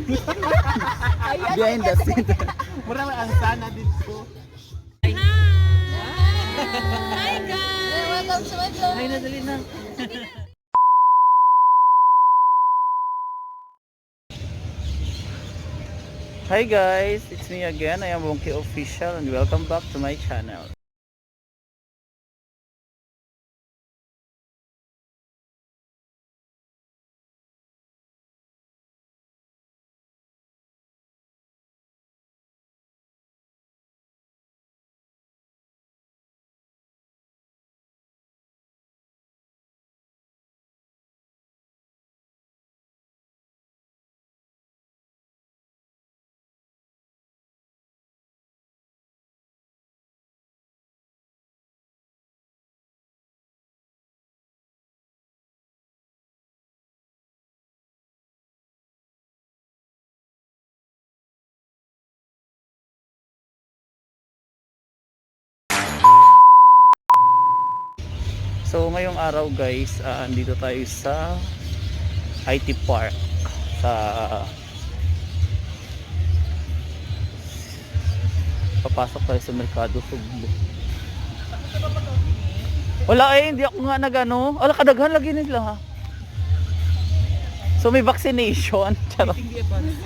Behind the scene. Mura lang ang sana dito. Hi guys! Welcome to my vlog. Ay, nadali na. Hi guys, it's me again. I am Wonky Official and welcome back to my channel. So ngayong araw guys, andito tayo sa IT Park sa papasok tayo sa Merkado Sugbo. Wala hindi ako nga nagano. Wala kadaghan lagi nila ha. So may vaccination. Charot. Meeting di advance.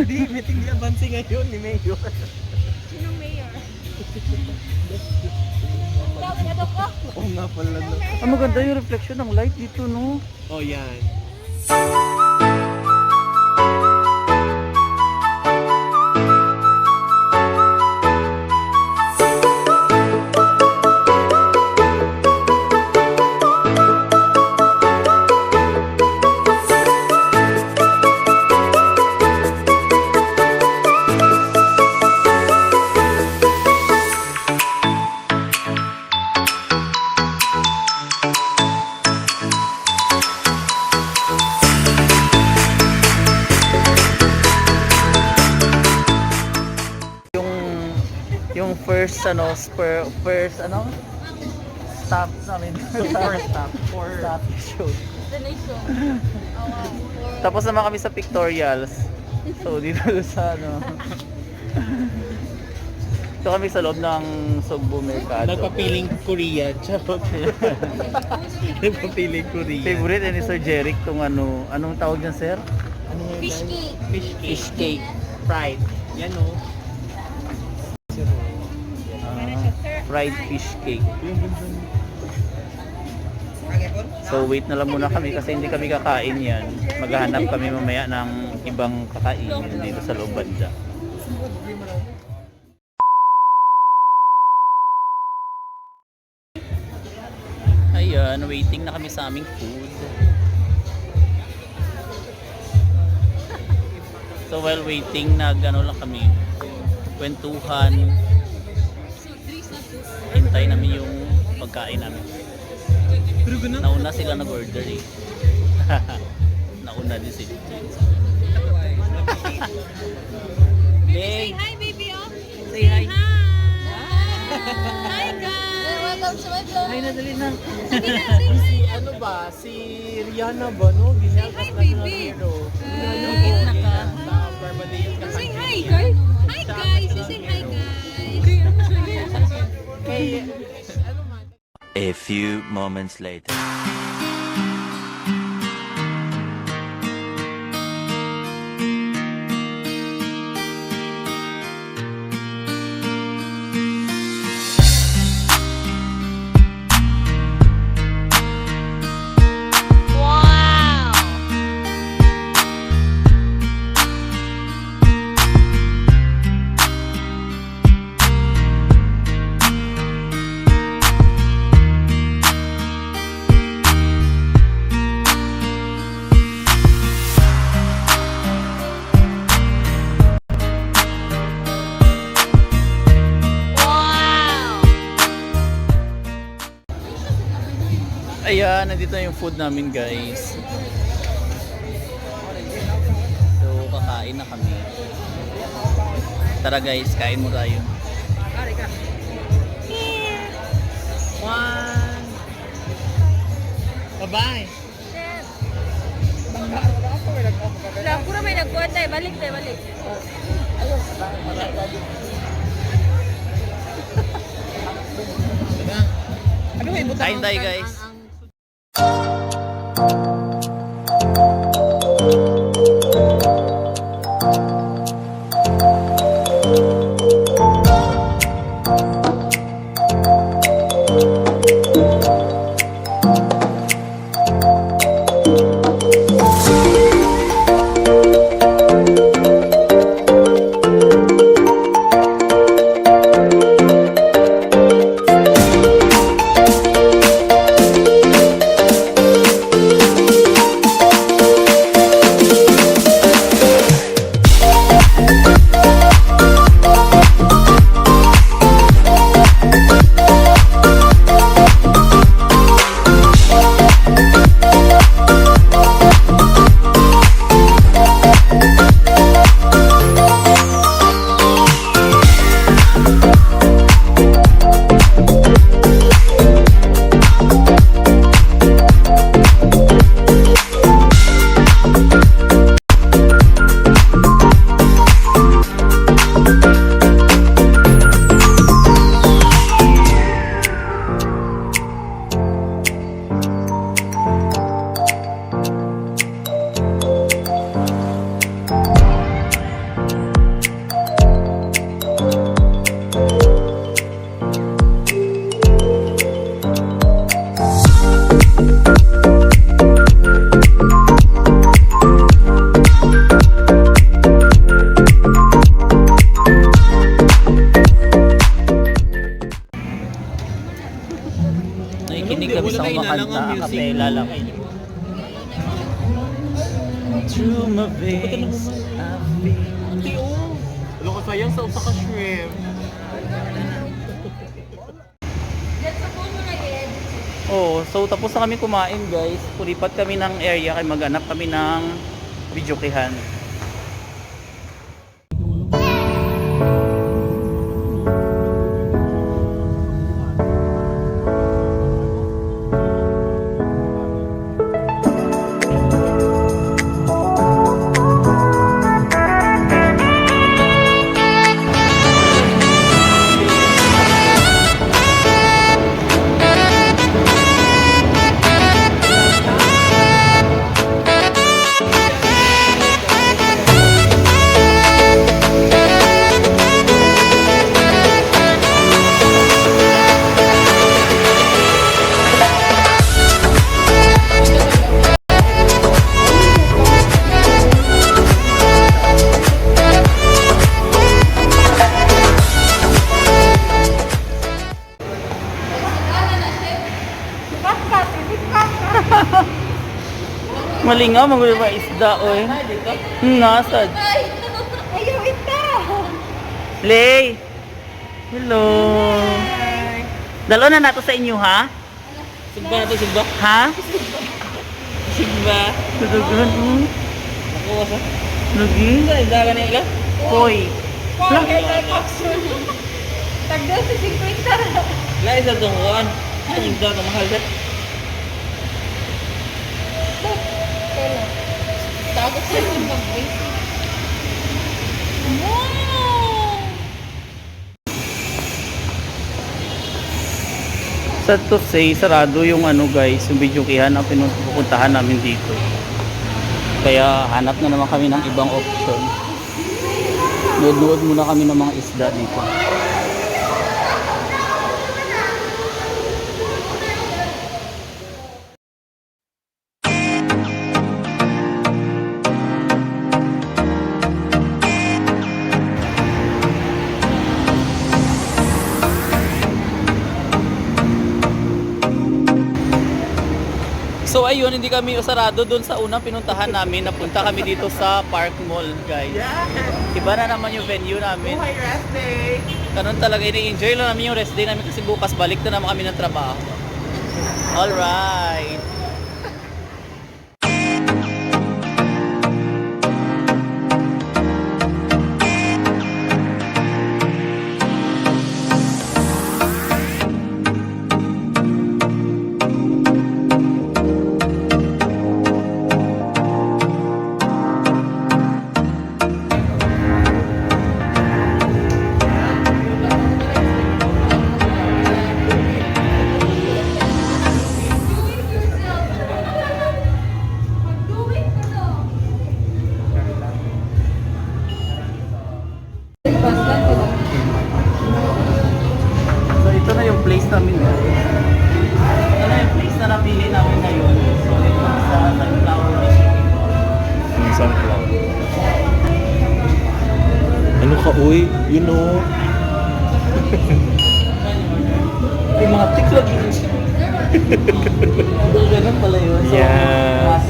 Meeting di advance ngayon ni Mayor. Sinong mayor? Oo nga pala. Ang maganda yung reflection ng light dito no. Oh yan. Yung first first stop namin stop show. Destination. Tapos naman kami sa pictorials. So dito sa ito kami sa loob ng Sugbo Mercado. Nagpapiling Korean. Charot. Nagpapiling Korean. Favorite ni Sir Jeric tong anong tawag niyan sir? Ano nga Fish yan? cake. Fish cake. Fish cake. Fried. Yan o. Fried fish cake. Yung ganda niya. So wait na lang muna kami kasi hindi kami kakain yan. Maghahanap kami mamaya ng ibang kakain dito sa loob banda. Ayan, waiting na kami sa aming food. So while waiting, lang kami, kwentuhan. Hintay namin yung pagkain namin. Pero ganun. Nauna sila nag-order eh. Nauna din sila. Say hi, baby, oh. Say hi. Hi, guys. Welcome to my vlog. Ay, nadali na. Sige na, say hi. Ano ba? Si Rihanna ba, no? Ginagawa Say hi, na baby. hero. Bakit na ka? Sa Barbadeo ka. Say hi, guys. Hi, guys. Say hi, guys. A few moments later. Ayan, nandito na yung food namin guys. So, kakain na kami. Tara guys, kain mo tayo. One. Bye-bye. lang. Puro may nagkuhan tayo. Balik tayo, balik. Ano may butang? Kain tayo guys. Nakikinig kami sa kumakanta, kapela lang. Through my veins, I feel. Hindi oh. Wala ko sayang sa usa ka shrimp. Oh, so tapos na kami kumain guys. Pulipat kami ng area kay maghanap kami ng videokehan. Malingaw, magulo pa isda, oy. Nasad. Ayaw ito! Lay! Hello! Dalo na nato sa inyo, ha? Sigba na to, sigba. Ha? Sigba. Tutugan, Ako wasa. Lagi? Saan daga na ila? Koy. Tagdaw sa 50. Lain sa tungkuan. Ang isda na mahal sa. Takot sa yung mag-wait. Sad to say, sarado yung ano guys, yung videokehan na pinupuntahan namin dito. Kaya hanap na naman kami ng ibang option. Nood-nood muna kami ng mga isda dito. So ayun, hindi kami usarado doon sa unang pinuntahan namin. Napunta kami dito sa Park Mall, guys. Iba na naman yung venue namin. Buhay rest day. Ganun talaga, ini-enjoy lang namin yung rest day namin kasi bukas balik na naman kami ng trabaho. Alright. Uy, you know. Yung mga tics lagi. Ganun pala yun. So, Yes.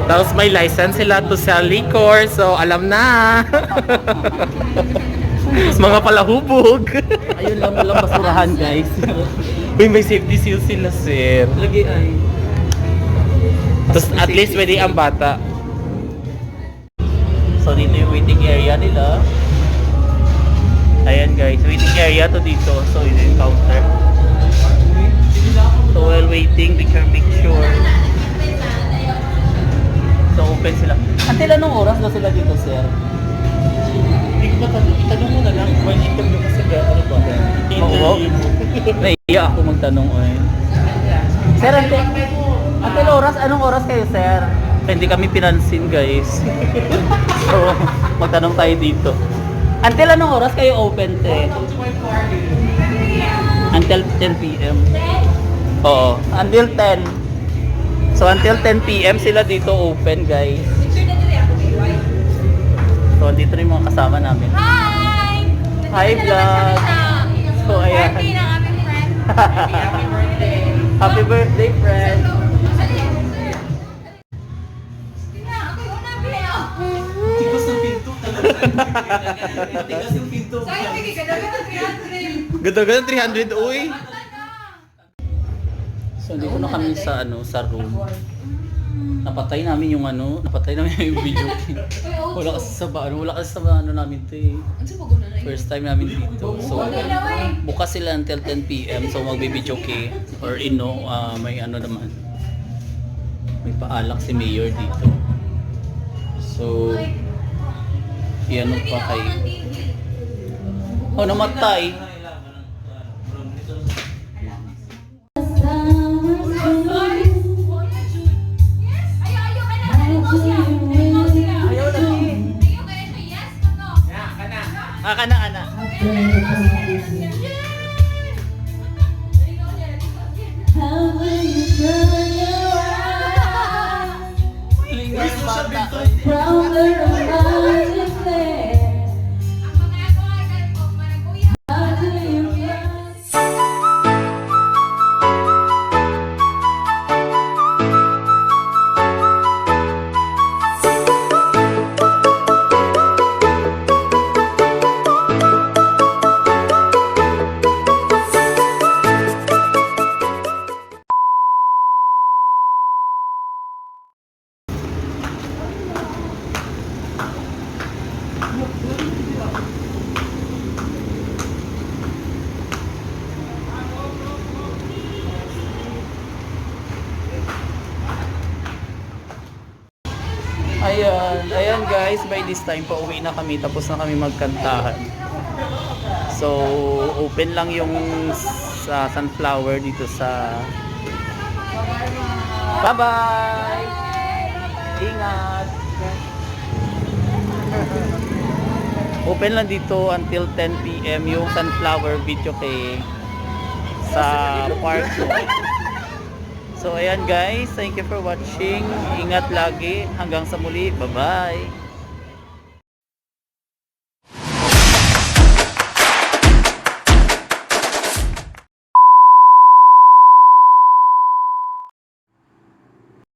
Tapos may license sila to sell liquor, so alam na. Mga palahubog. Ayun lang walang basurahan guys. Uy, may safety seal sila, sir. lagi ay. Tapos at least pwede ang bata. So dito yung waiting area nila. Ayan guys, waiting area to dito. So ito yung counter. So while waiting, we can make sure. So open sila. Until anong oras na sila dito, sir? Hindi ko tanong mo na lang. May interview kasi ano ba? Oo. Naiiya ako magtanong eh. Sir, until oras, anong oras kayo, sir? Hindi kami pinansin, guys. So, magtanong tayo dito. Until anong oras kayo open, te? Until 10 p.m. Oo, until 10. So, until 10 p.m. sila dito open, guys. So, dito rin mga kasama namin. Hi! Hi, vlog! So, ayan. Birthday ng aming friend. Happy birthday, friend! Tigas ng pinto. Tigas yung pinto. Ganda-ganda 300, uy. So, dito na kami sa room. Napatay namin yung video. Wala kasi sa namin to eh. First time namin dito. So, bukas sila until 10 p.m. So, magbe-video kay or may naman. May paalak si Mayor dito. So, iano pa kay namatay. Kana. Ayan guys, by this time pauwi na kami, tapos na kami magkantahan. So, open lang yung sa Sunflower dito sa Bye-bye! Ingat! Open lang dito until 10 p.m. yung Sunflower video kay sa park. So ayan guys, thank you for watching. Ingat lagi. Hanggang sa muli. Bye-bye.